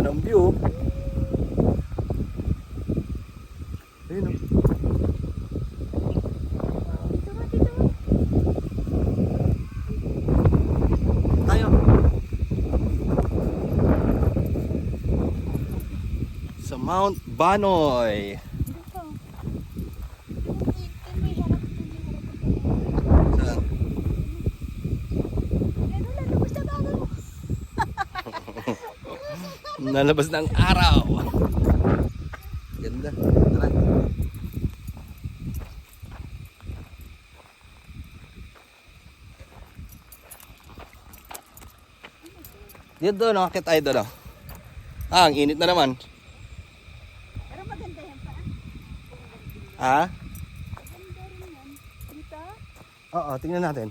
naman ang view. Ayun oh. Tayo. Sa Mount Banoy. Saan? Nalabas ng araw. Ganda. Tara. Dito doon, nakakit tayo doon. Ang init na naman. Pero maganda yan pa. Ha? Maganda rin yan. Dito? Oo, tingnan natin.